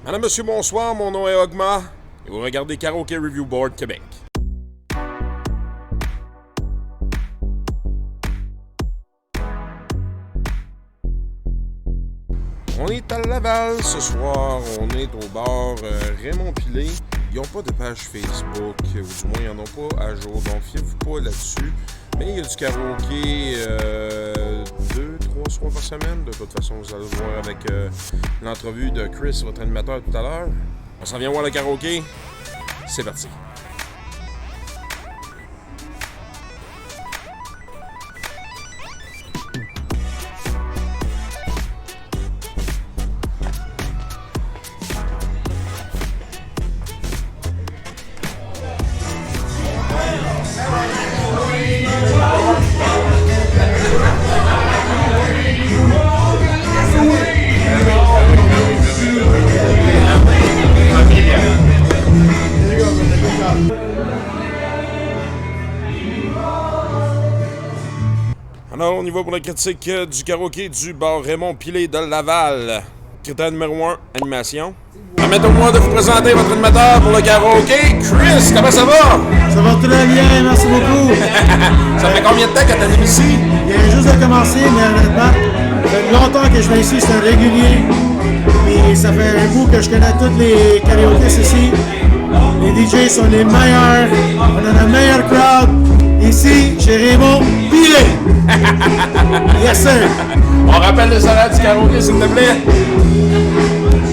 Madame, monsieur, bonsoir, mon nom est Ogma et vous regardez Karaoke Review Board Québec. On est à Laval ce soir, on est au bar Raymond Pilé. Ils n'ont pas de page Facebook, ou du moins ils n'en ont pas à jour, donc fiez-vous pas là-dessus. Mais il y a du karaoké 2-3 soirs par semaine. De toute façon, vous allez le voir avec l'entrevue de Chris, votre animateur, tout à l'heure. On s'en vient voir le karaoké. C'est parti. Alors, on y va pour la critique du karaoké du bar Raymond Pilé de Laval. Critère numéro 1, animation. Permettez-moi de vous présenter votre animateur pour le karaoké, Chris. Comment ça va? Ça va très bien, merci beaucoup. Ça fait combien de temps que t'animes ici? Il vient juste de commencer, mais honnêtement, ça fait longtemps que je viens ici, c'est un régulier. Puis ça fait un bout que je connais tous les karaokés ici. Les DJ sont les meilleurs, on a la meilleure crowd. Ici, chez Raymond Pilé. Yes sir. On rappelle les horaires du karaoké, s'il te plaît.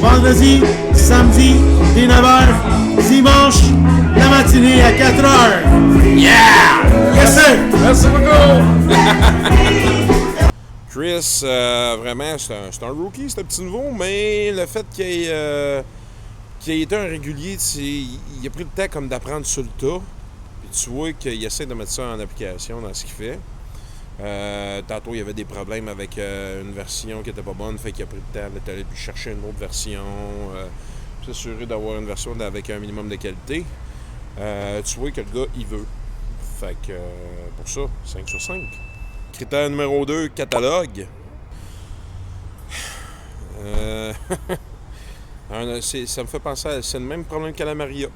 Vendredi, samedi, dès 9h, dimanche, la matinée à 4h. Yeah! Yes sir. Merci beaucoup! Chris, vraiment, c'est un rookie, c'est un petit nouveau, mais le fait qu'il ait été un régulier, il a pris le temps comme d'apprendre sur le tas. Puis tu vois qu'il essaie de mettre ça en application dans ce qu'il fait. Tantôt, il y avait des problèmes avec une version qui était pas bonne, fait qu'il a pris le temps d'aller chercher une autre version, s'assurer d'avoir une version avec un minimum de qualité. Tu vois que le gars, il veut. Fait que pour ça, 5 sur 5. Critère numéro 2, catalogue. Ça me fait penser c'est le même problème qu'à la Maria.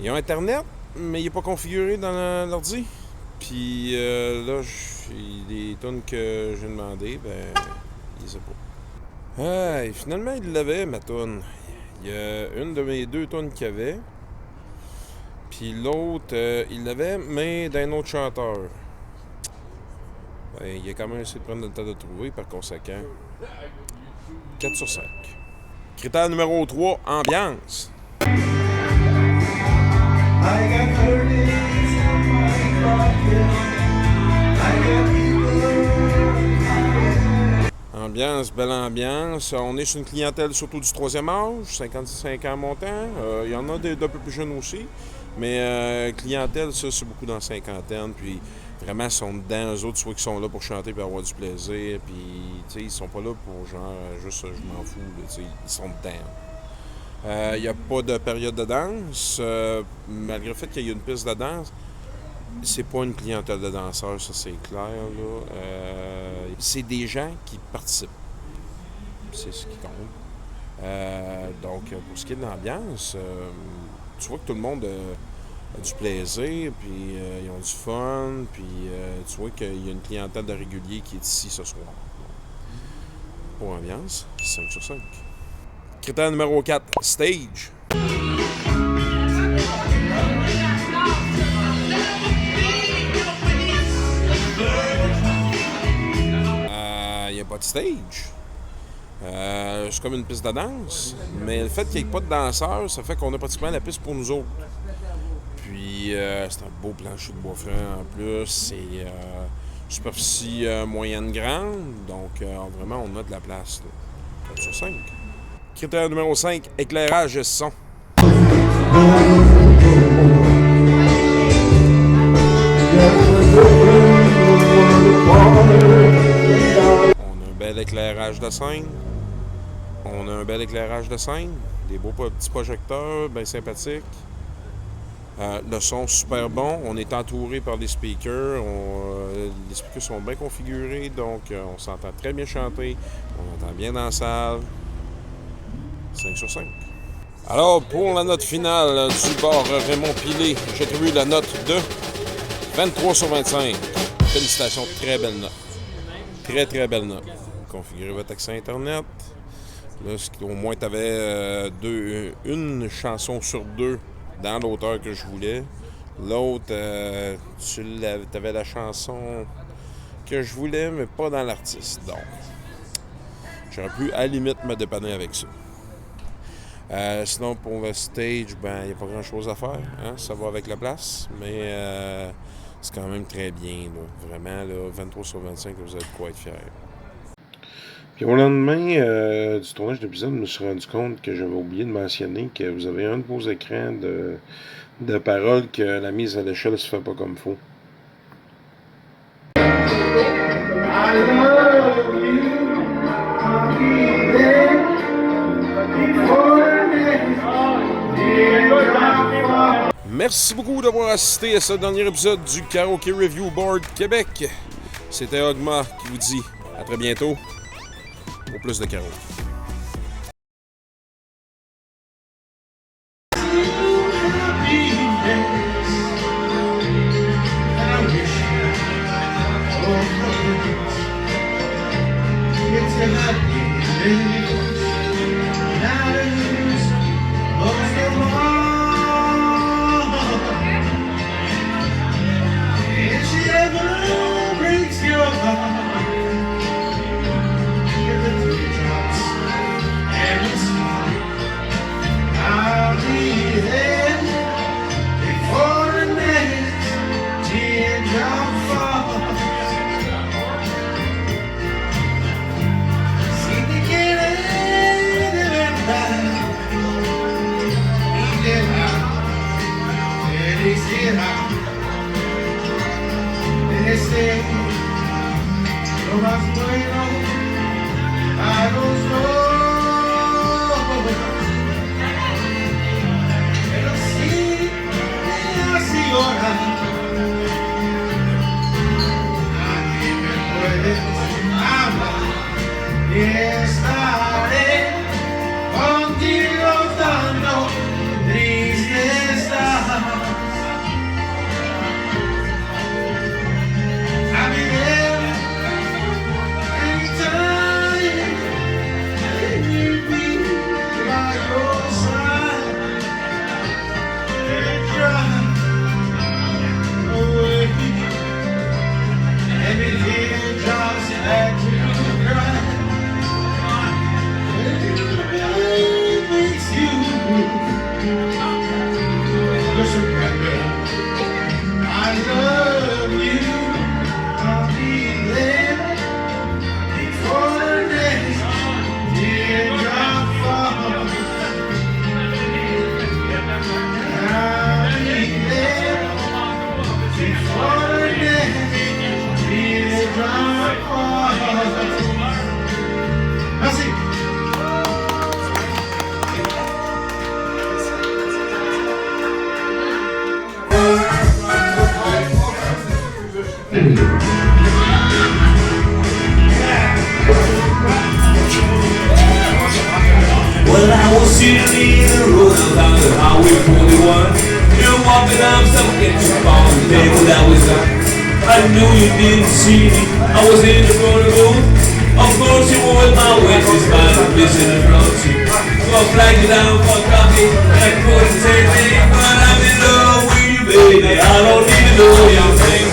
Ils ont Internet, mais il n'est pas configuré dans l'ordi. Puis là, les tunes que j'ai demandé, ben, il sait pas. Et finalement, il l'avait, ma tune. Il y a une de mes 2 tunes qu'il y avait. Puis l'autre, il l'avait, mais d'un autre chanteur. Ben, il a quand même essayé de prendre le temps de trouver, par conséquent. 4 sur 5. Critère numéro 3, ambiance. Ambiance, belle ambiance. On est sur une clientèle surtout du 3e âge, 55 ans montant. Il y en a d'un peu plus jeunes aussi. Mais clientèle, ça, c'est beaucoup dans la cinquantaine. Puis vraiment, ils sont dedans. Eux autres, soit qu'ils sont là pour chanter et avoir du plaisir. Puis, tu sais, ils sont pas là pour genre, juste je m'en fous. Tu sais, ils sont dedans. Il n'y a pas de période de danse. Malgré le fait qu'il y ait une piste de danse, c'est pas une clientèle de danseurs, ça c'est clair. Là. C'est des gens qui participent. C'est ce qui compte. Donc, pour ce qui est de l'ambiance, tu vois que tout le monde a du plaisir, puis ils ont du fun, puis tu vois qu'il y a une clientèle de réguliers qui est ici ce soir. Pour l'ambiance, 5 sur 5. Critère numéro 4, stage. Il n'y a pas de stage. C'est comme une piste de danse. Mais le fait qu'il n'y ait pas de danseurs, ça fait qu'on a pratiquement la piste pour nous autres. Puis c'est un beau plancher de bois franc en plus. C'est superficie moyenne grande. Donc vraiment, on a de la place. Là. 4 sur 5. Critère numéro 5, éclairage et son. Bel éclairage de scène. On a un bel éclairage de scène. Des beaux petits projecteurs, bien sympathiques. Le son super bon. On est entouré par des speakers. Les speakers sont bien configurés, donc on s'entend très bien chanter. On entend bien dans la salle. 5 sur 5. Alors, pour la note finale du bar Raymond Pilé, j'attribue la note de 23 sur 25. Félicitations, très belle note. Très, très belle note. Configurez votre accès Internet. Là, au moins, tu avais une chanson sur 2 dans l'auteur que je voulais. L'autre, tu avais la chanson que je voulais, mais pas dans l'artiste. Donc, j'aurais pu, à la limite, me dépanner avec ça. Sinon, pour le stage, ben, il n'y a pas grand-chose à faire. Hein? Ça va avec la place, mais c'est quand même très bien. Là. Vraiment, là, 23 sur 25, vous êtes quoi être fiers. Puis au lendemain du tournage d'épisode, je me suis rendu compte que j'avais oublié de mentionner que vous avez un de vos écrans de paroles que la mise à l'échelle ne se fait pas comme il faut. Merci beaucoup d'avoir assisté à ce dernier épisode du Karaoke Review Board Québec. C'était Ogma qui vous dit à très bientôt pour plus de karaoke. Well, I was sitting in the road down the highway 41. You're walking up, something to fall the table that was done. I knew you didn't see me, I was in the front of the road. Of course you were my way, just by the vision in front of you. So I flagged you down for coffee, and I couldn't say anything. But I'm in love with you, baby, I don't even know your name.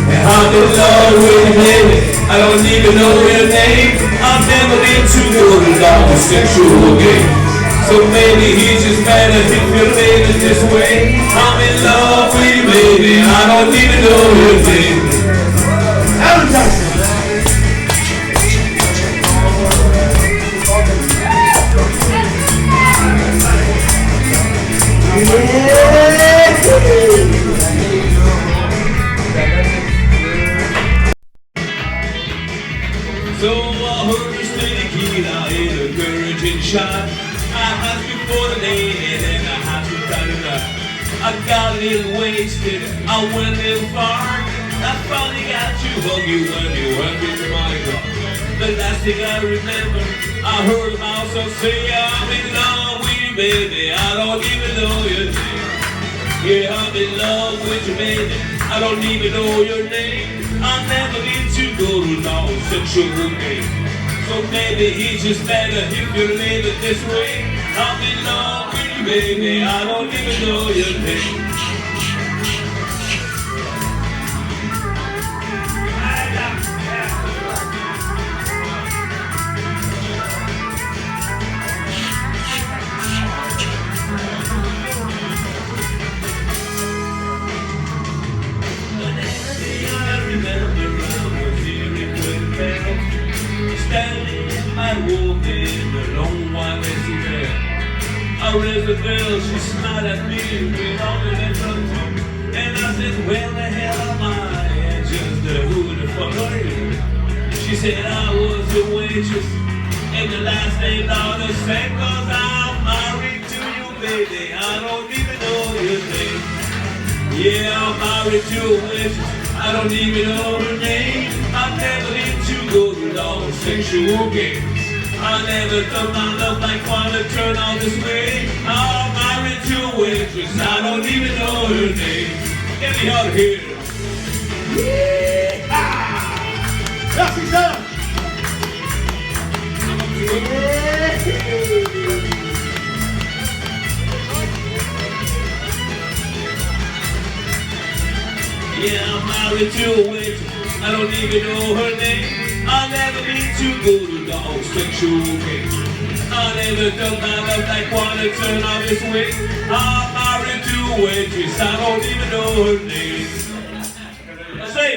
And I'm in love with you, baby, I don't even know your name. I've never been too good about the sexual game. So maybe he's just mad at me for living this way. I'm in love with you, baby, I don't even know your name. Alan Jackson. So I heard this lady kid out in a encouraging shot. I asked you for the name and then I had to cut it up. I got a little wasted, I went a little far. I finally got you, hug you when you went with the Monica. The last thing I remember I heard about some say I'm in love with you, baby. I don't even know your name. Yeah, I'm in love with you, baby. I don't even know your name. I'll never get to go to no sexual game. So maybe it's just better if you live it this way. I'm in love with you, baby. I don't even know your name. Standing in my room in the long white there. I raised the bell, she smiled at me with all the legs on top. And I said, where the hell am I? And just who the fuck are you? She said I was the waitress, and the last name not the same, cause I'm married to you, baby. I don't even know your name. Yeah, I'm married to a waitress, I don't even know her name. I never need to go to long sexual games. I never thought my love like one to turn out this way. I'm married to a waitress, I don't even know her name. Get me out of here. Merci, Sam! Yeah, I'm married to a waitress, I don't even know her name. I never need to go to the homosexual game. I never felt my love like one to turn out this way. I'm married to a waitress, I don't even know her name. Let's say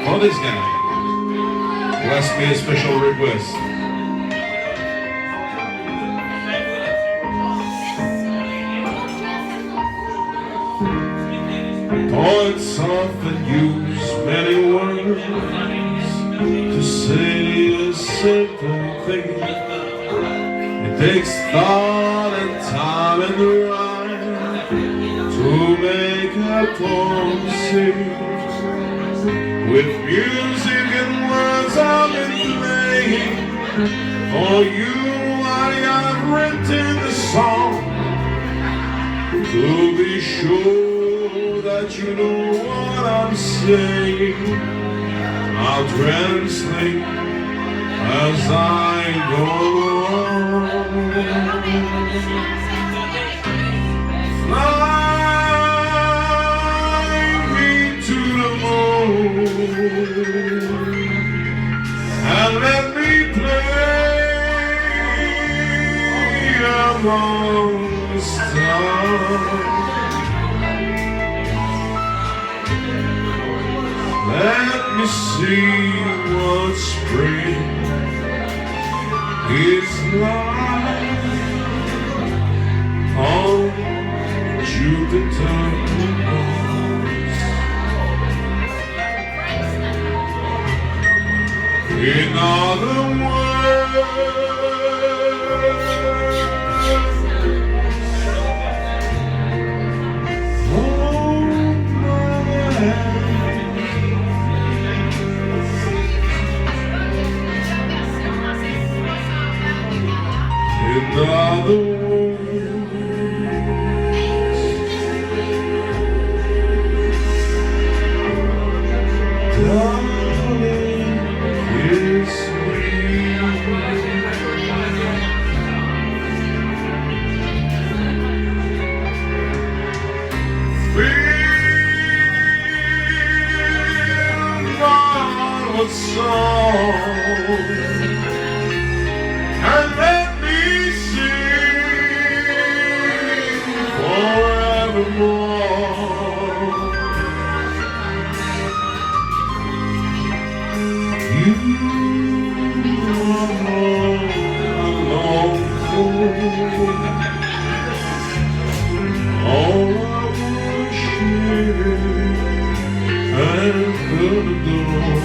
for this guy who asked me a special request. Poets often use many words to say a certain thing. It takes thought and time and rhyme to make a poem sing. With music and words I've been playing, for you I have written the song. To be sure that you know what I'm saying, I'll translate as I go along. Fly me to the moon and let me play among the stars. Let me see what spring is like on Jupiter. In other words, hold my hand. In other words, darling, kiss me. Feel my song and let me sing forevermore. You are alone for all I worship and adore.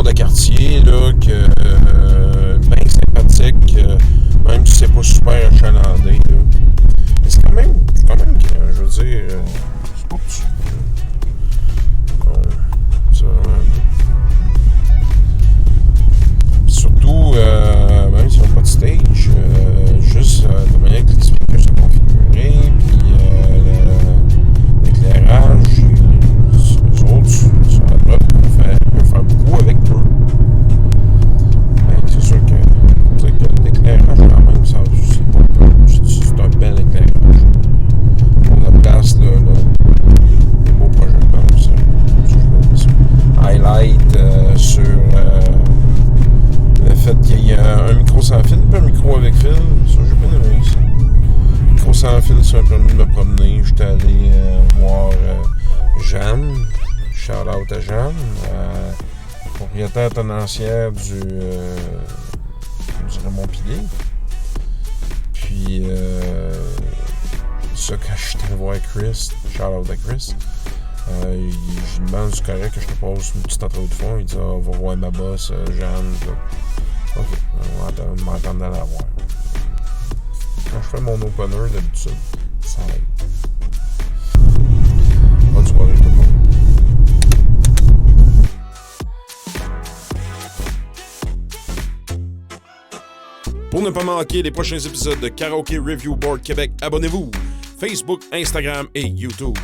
genre de quartier là, bien sympathique, même si c'est pas super achalandé. Là. Mais c'est quand même je veux dire, c'est pas petit. Non, c'est vraiment... Surtout, même s'ils n'ont pas de stage, juste de manière que les speakers sont configurés, puis l'éclairage, les autres, sur la droite, on peut faire beaucoup avec peu. Mais c'est sûr que l'éclairage, quand même, ça, c'est pas peu. C'est un bel éclairage. Pour la place, là, des beaux projecteurs, ça. Highlight sur le fait qu'il y a un micro sans fil et un micro avec fil. Ça, j'ai bien aimé ça. Le micro sans fil, ça m'a permis de me promener. J'étais allé voir Jeanne. Shout out à Jeanne, propriétaire tenancière du Raymond-Pilier. Puis, ça, quand je suis allé voir Chris, shout out à Chris, je lui demande si c'est correct que je te pose une petite entrevue de fond. Il dit on va voir ma boss, Jeanne. Ok, on va attendre d'aller la voir. Quand je fais mon opener, d'habitude, ça aide. Bonne soirée tout le monde. Pour ne pas manquer les prochains épisodes de Karaoke Review Board Québec, abonnez-vous Facebook, Instagram et YouTube.